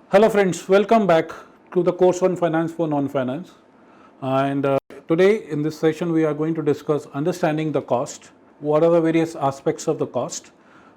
Hello friends, welcome back to the course on finance for non-finance. And today in this session we are going to discuss understanding the cost, what are the various aspects of the cost,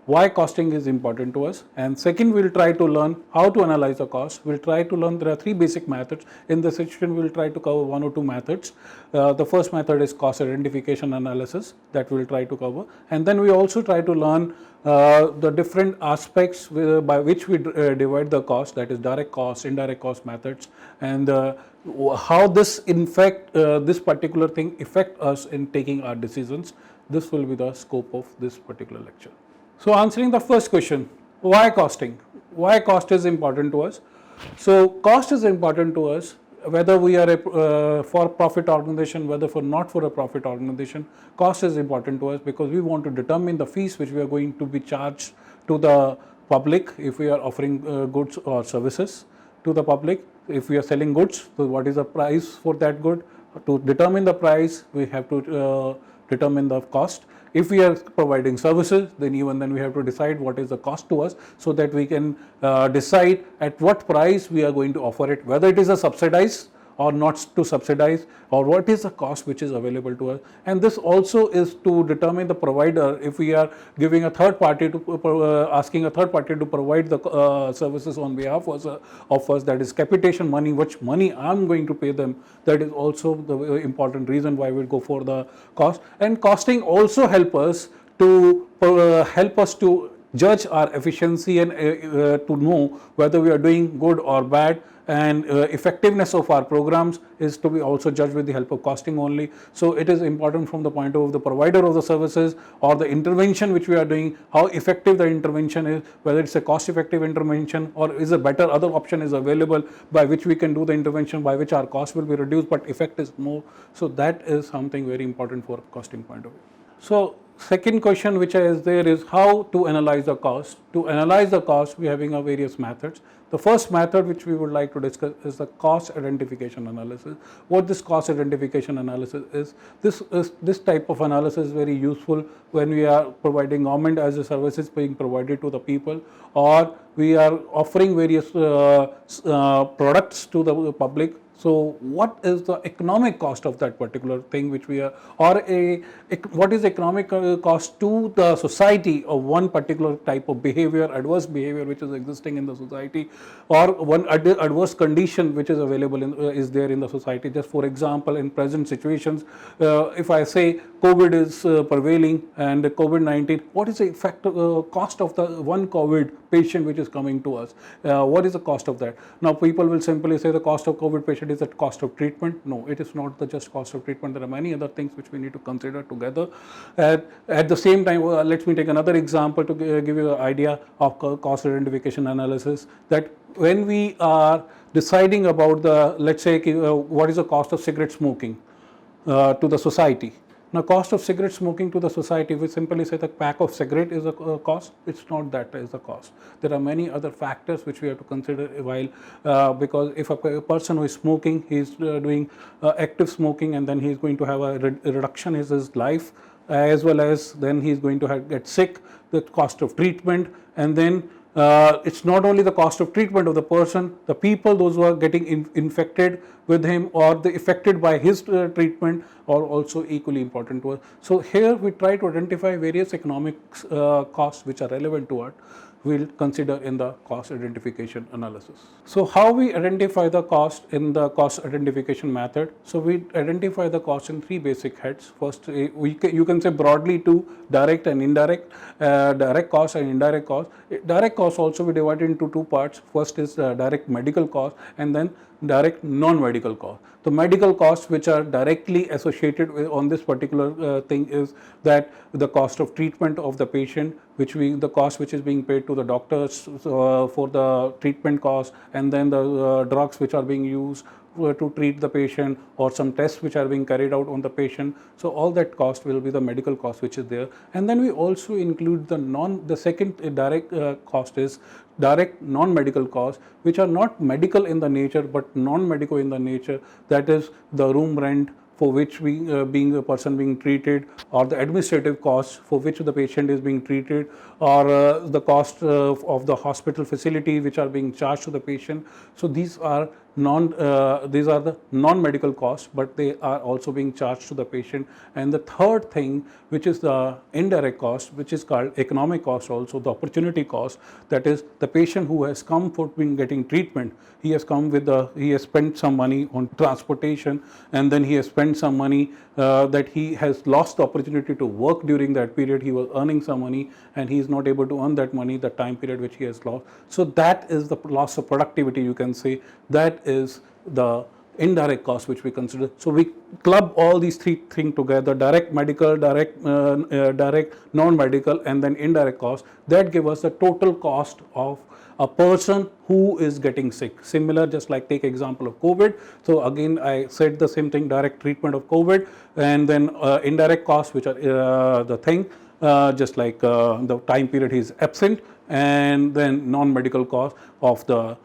why costing is important to us, and second we'll try to learn how to analyze the cost. We'll try to learn there are three basic methods. In this session we'll try to cover one or two methods. The first method is cost identification analysis that we'll try to cover, and then we also try to learn the different aspects by which we divide the cost, that is direct cost, indirect cost methods, and how this in fact this particular thing affect us in taking our decisions. This will be the scope of this particular lecture. So answering the first question, why costing? Why cost is important to us? So cost is important to us whether we are a for-profit organization, whether for not for a profit organization. Cost is important to us because we want to determine the fees which we are going to be charged to the public if we are offering goods or services to the public. If we are selling goods, so what is the price for that good? To determine the price, we have to determine the cost. If we are providing services, then even then we have to decide what is the cost to us, so that we can decide at what price we are going to offer it, whether it is a subsidized or not to subsidize, or what is the cost which is available to us. And this also is to determine the provider. If we are giving a third party to asking a third party to provide the services on behalf of us, that is capitation money, which money I'm going to pay them, that is also the important reason why we go for the cost. And costing also help us to judge our efficiency and to know whether we are doing good or bad, and effectiveness of our programs is to be also judged with the help of costing only. So it is important from the point of the provider of the services or the intervention which we are doing, how effective the intervention is, whether it's a cost effective intervention or is a better other option is available by which we can do the intervention, by which our cost will be reduced but effect is more. So that is something very important for costing point of view. So second question which is there is how to analyze the cost. To analyze the cost, we are having various methods. The first method which we would like to discuss is the cost identification analysis. What this cost identification analysis is, this type of analysis is very useful when we are providing government as a services being provided to the people, or we are offering various products to the public. So what is the economic cost of that particular thing which we are, or what is economic cost to the society of one particular type of behavior, adverse behavior which is existing in the society, or one adverse condition which is available is there in the society. Just for example, in present situations, if I say COVID is prevailing and COVID-19, what is the effect cost of the one COVID patient which is coming to us? What is the cost of that? Now people will simply say the cost of COVID patient is the cost of treatment. No, it is not the just cost of treatment. There are many other things which we need to consider together. At the same time, let me take another example to give you an idea of cost identification analysis, that when we are deciding about the, let's say, what is the cost of cigarette smoking to the society. Now, cost of cigarette smoking to the society, we simply say the pack of cigarette is a cost. It's not that is the cost. There are many other factors which we have to consider while, because if a person who is smoking, he is doing active smoking, and then he is going to have a reduction in his life, as well as then he is going to get sick, the cost of treatment, and then it's not only the cost of treatment of the person, the people, those who are getting infected with him or affected by his treatment are also equally important to us. So here we try to identify various economic costs which are relevant to us. We'll consider in the cost identification analysis. So how we identify the cost in the cost identification method? So we identify the cost in three basic heads. First, you can say broadly two: direct and indirect, direct cost and indirect cost. Direct cost also we divide into two parts. First is direct medical cost, and then direct non-medical cost. The medical costs which are directly associated with on this particular thing is that the cost of treatment of the patient, the cost which is being paid to the doctors for the treatment cost, and then the drugs which are being used to treat the patient, or some tests which are being carried out on the patient. So all that cost will be the medical cost which is there. And then we also include the second direct cost is direct non-medical costs, which are not medical in the nature but non-medical in the nature. That is the room rent, for which being a person being treated, or the administrative costs for which the patient is being treated, or the cost of the hospital facility which are being charged to the patient. So these are the non-medical costs, but they are also being charged to the patient. And the third thing, which is the indirect cost, which is called economic cost, also the opportunity cost, that is the patient who has come for being getting treatment, he has spent some money on transportation, and then he has spent some money that he has lost the opportunity to work during that period. He was earning some money and he is not able to earn that money the time period which he has lost. So that is the loss of productivity, you can say. That is the indirect cost which we consider. So we club all these three things together: direct medical, direct non-medical, and then indirect cost. That give us the total cost of a person who is getting sick. Similar, just like take example of COVID. So again, I said the same thing: direct treatment of COVID, and then indirect costs, which are the thing, just like the time period he is absent, and then non-medical cost of the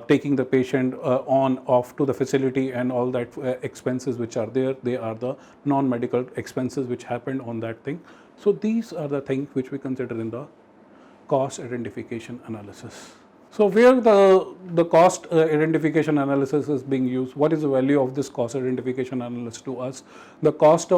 taking the patient off to the facility, and all that expenses which are there. They are the non-medical expenses which happened on that thing. So these are the things which we consider in the cost identification analysis. So where the cost identification analysis is being used, what is the value of this cost identification analysis to us? The cost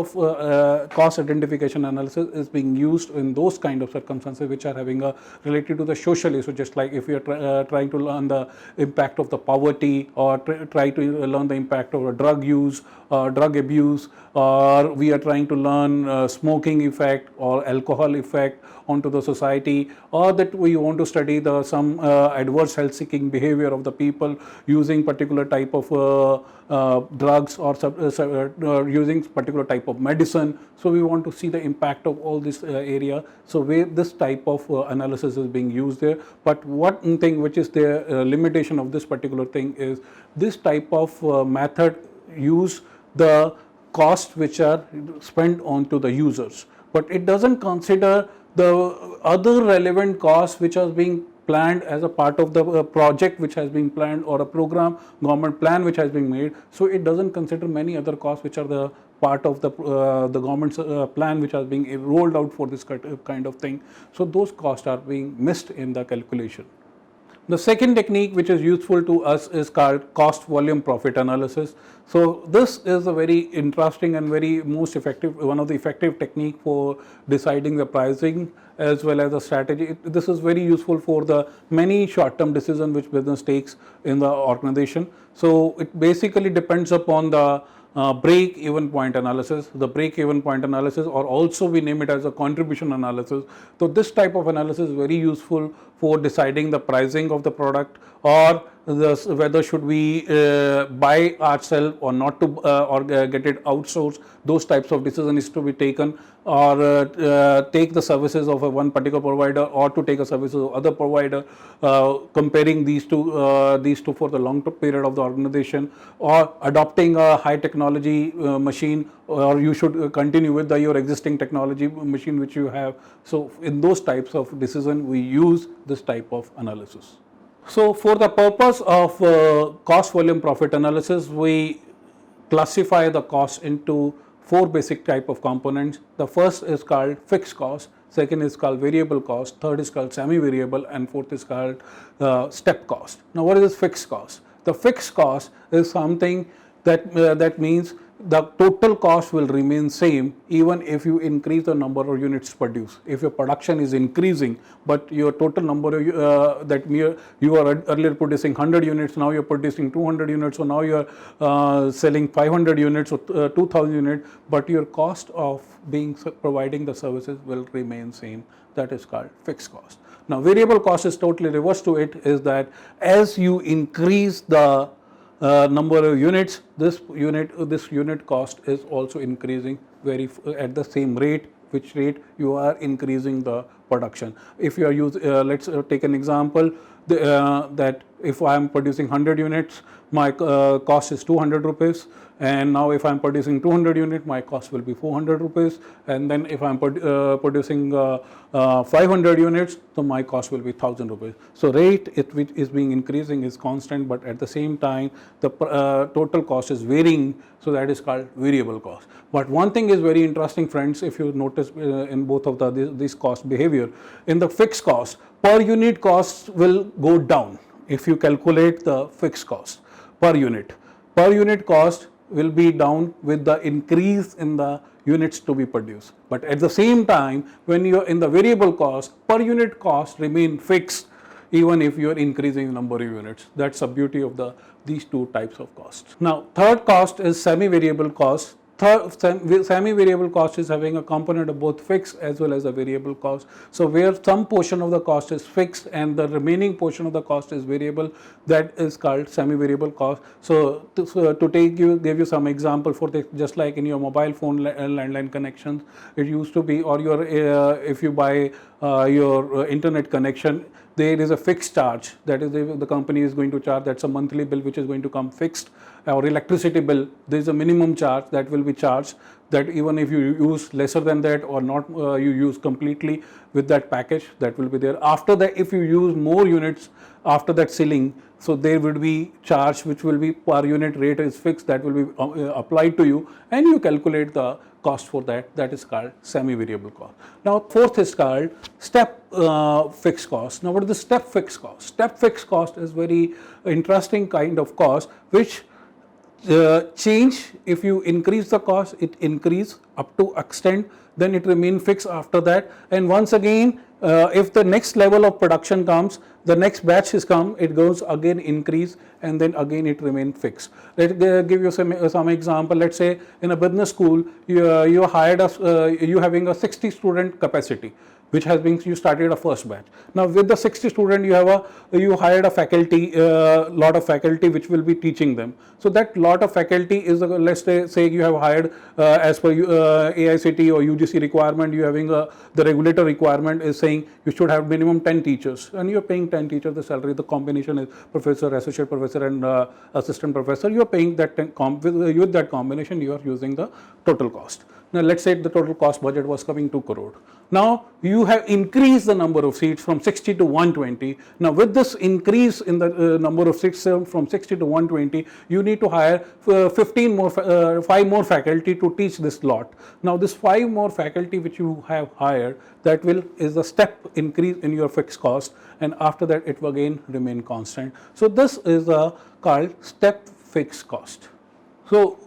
identification analysis is being used in those kind of circumstances which are having a related to the social issue, just like if we are trying to learn the impact of the poverty, or try to learn the impact of drug use, drug abuse, or we are trying to learn smoking effect or alcohol effect onto the society, or that we want to study some adverse health seeking behavior of the people using particular type of drugs, or using particular type of medicine. So we want to see the impact of all this area. So where this type of analysis is being used there. But one thing which is the limitation of this particular thing is this type of method use the costs which are spent onto the users, but it doesn't consider the other relevant costs which are being planned as a part of the project which has been planned, or a program government plan which has been made. So it doesn't consider many other costs which are the part of the government's plan which are being rolled out for this kind of thing. So those costs are being missed in the calculation. The second technique which is useful to us is called cost volume profit analysis. So this is a very interesting and very most effective, one of the effective technique for deciding the pricing as well as the strategy. This is very useful for the many short-term decisions which business takes in the organization. So it basically depends upon the break-even point analysis. The break-even point analysis, or also we name it as a contribution analysis. So this type of analysis is very useful for deciding the pricing of the product, or whether should we buy ourselves or not to, or get it outsourced. Those types of decisions is to be taken, or take the services of one particular provider, or to take a services of other provider, comparing these two for the long period of the organization, or adopting a high technology machine, or you should continue with your existing technology machine which you have. So in those types of decision we use this type of analysis. So for the purpose of cost volume profit analysis, we classify the cost into four basic type of components. The first is called fixed cost, second is called variable cost, third is called semi-variable, and fourth is called step cost. Now what is this fixed cost? The fixed cost is something that means the total cost will remain same even if you increase the number of units produced. If your production is increasing, but your total number that you are earlier producing 100 units, now you are producing 200 units, so now you are selling 500 units or 2000 units, but your cost of providing the services will remain same. That is called fixed cost. Now variable cost is totally reverse to it, is that as you increase the number of units, this unit cost is also increasing at the same rate, which rate you are increasing the production. If you are let's take an example, that if I am producing 100 units, my cost is 200 rupees, and now if I am producing 200 units, my cost will be 400 rupees, and then if I am producing 500 units, so my cost will be 1000 rupees. So rate which is being increasing is constant, but at the same time the total cost is varying, so that is called variable cost. But one thing is very interesting, friends, if you notice in both of this cost behavior, in the fixed cost, per unit costs will go down. If you calculate the fixed cost per unit cost will be down with the increase in the units to be produced. But at the same time, when you are in the variable cost, per unit cost remain fixed even if you are increasing the number of units. That's the beauty of these two types of costs. Now, third cost is semi-variable cost. Semi-variable cost is having a component of both fixed as well as a variable cost. So where some portion of the cost is fixed and the remaining portion of the cost is variable, that is called semi-variable cost. So to give you some example for this, just like in your mobile phone landline connections, it used to be, or your if you buy your internet connection, there is a fixed charge that is the company is going to charge. That's a monthly bill which is going to come fixed. Or electricity bill, there is a minimum charge that will be charged, that even if you use lesser than that or not you use completely with that package, that will be there. After that, if you use more units after that ceiling, so there will be charge which will be per unit rate is fixed, that will be applied to you, and you calculate the cost for that. That is called semi-variable cost. Now, fourth is called step fixed cost. Now, what is the step fixed cost? Step fixed cost is very interesting kind of cost which change. If you increase the cost, it increase up to extent, then it remain fixed after that, and once again if the next level of production comes, the next batch is come, it goes again increase, and then again it remain fixed. Let me give you some example. Let's say in a business school, you hired you having a 60 student capacity, which has been, you started a first batch. Now with the 60 student, you hired a faculty, lot of faculty which will be teaching them. So that lot of faculty is, let's say you have hired as per AICT or UGC requirement, you having the regulator requirement is saying you should have minimum 10 teachers, and you are paying 10 teachers the salary. The combination is professor, associate professor, and assistant professor. You are paying that with that combination you are using the total cost. Now let's say the total cost budget was coming 2 crore. Now you have increased the number of seats from 60 to 120. Now with this increase in the number of seats from 60 to 120, you need to hire 5 more faculty to teach this lot. Now this 5 more faculty which you have hired, that is the step increase in your fixed cost, and after that it will again remain constant. So this is called step fixed cost. So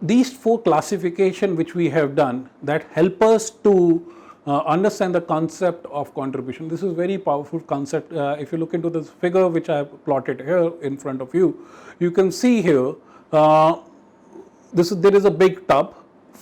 these 4 classification which we have done, that help us to understand the concept of contribution. This is very powerful concept. If you look into this figure which I have plotted here in front of you, you can see here there is a big tub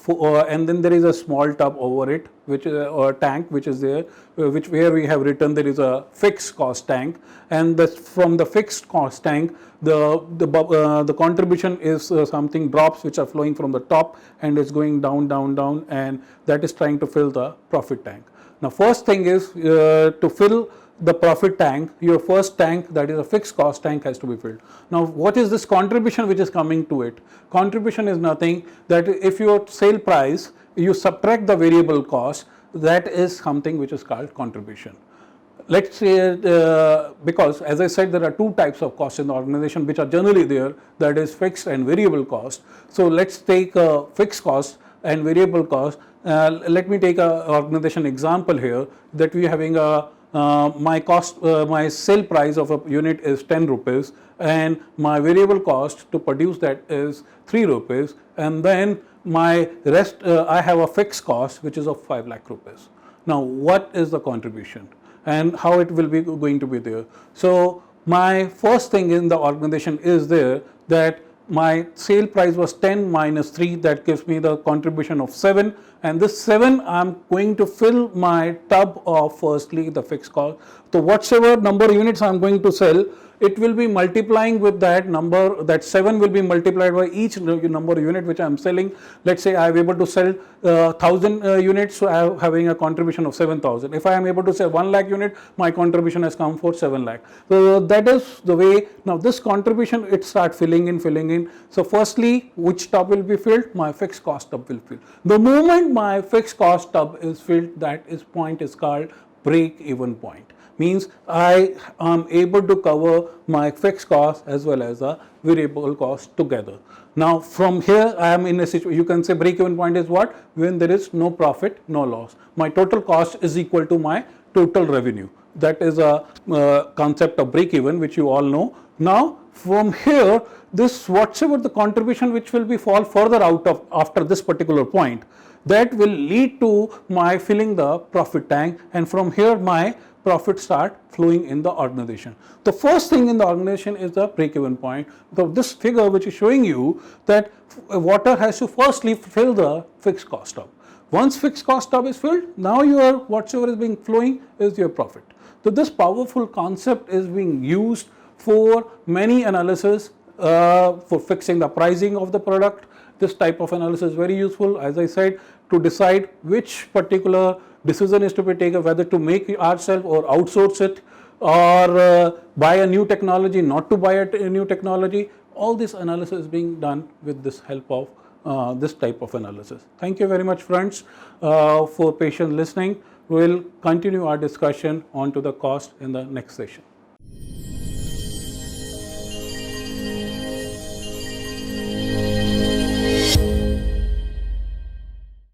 and then there is a small tub over it, which is a tank which is there, where we have written there is a fixed cost tank, and from the fixed cost tank the contribution is something drops which are flowing from the top and is going down, and that is trying to fill the profit tank. Now first thing is to fill the profit tank, your first tank, that is a fixed cost tank, has to be filled. Now what is this contribution which is coming to it? Contribution is nothing, that if your sale price you subtract the variable cost, that is something which is called contribution. Let's say because as I said, there are 2 types of costs in the organization which are generally there, that is fixed and variable cost. So let's take fixed cost and variable cost. Let me take a organization example here, that we are having a my sale price of a unit is 10 rupees, and my variable cost to produce that is 3 rupees, and then my rest I have a fixed cost which is of 5 lakh rupees. Now what is the contribution and how it will be going to be there? So my first thing in the organization is there, that my sale price was 10 minus 3, that gives me the contribution of 7, and this 7 I am going to fill my tub of firstly the fixed cost. So whatsoever number of units I am going to sell, it will be multiplying with that number, that 7 will be multiplied by each number of unit which I am selling. Let's say I am able to sell 1000 units, so I am having a contribution of 7000. If I am able to sell 1 lakh unit, my contribution has come for 7 lakh. So that is the way. Now this contribution, it start filling in. So firstly, which tub will be filled? My fixed cost tub will fill. The moment my fixed cost tub is filled, that is point is called break even point. Means I am able to cover my fixed cost as well as a variable cost together. Now from here I am in a situation, you can say break even point is what? When there is no profit, no loss. My total cost is equal to my total revenue. That is a concept of break even, which you all know. Now from here, this whatsoever the contribution which will be fall further out of after this particular point, that will lead to my filling the profit tank, and from here my profit start flowing in the organization. The first thing in the organization is the break even point. So this figure which is showing you that water has to firstly fill the fixed cost tub. Once fixed cost tub is filled, now your whatsoever is being flowing is your profit. So this powerful concept is being used for many analysis, for fixing the pricing of the product. This type of analysis is very useful, as I said, to decide which particular decision is to be taken, whether to make ourselves or outsource it, or buy a new technology, not to buy a new technology. All this analysis is being done with this help of this type of analysis. Thank you very much, friends, for patient listening. We will continue our discussion on to the cost in the next session.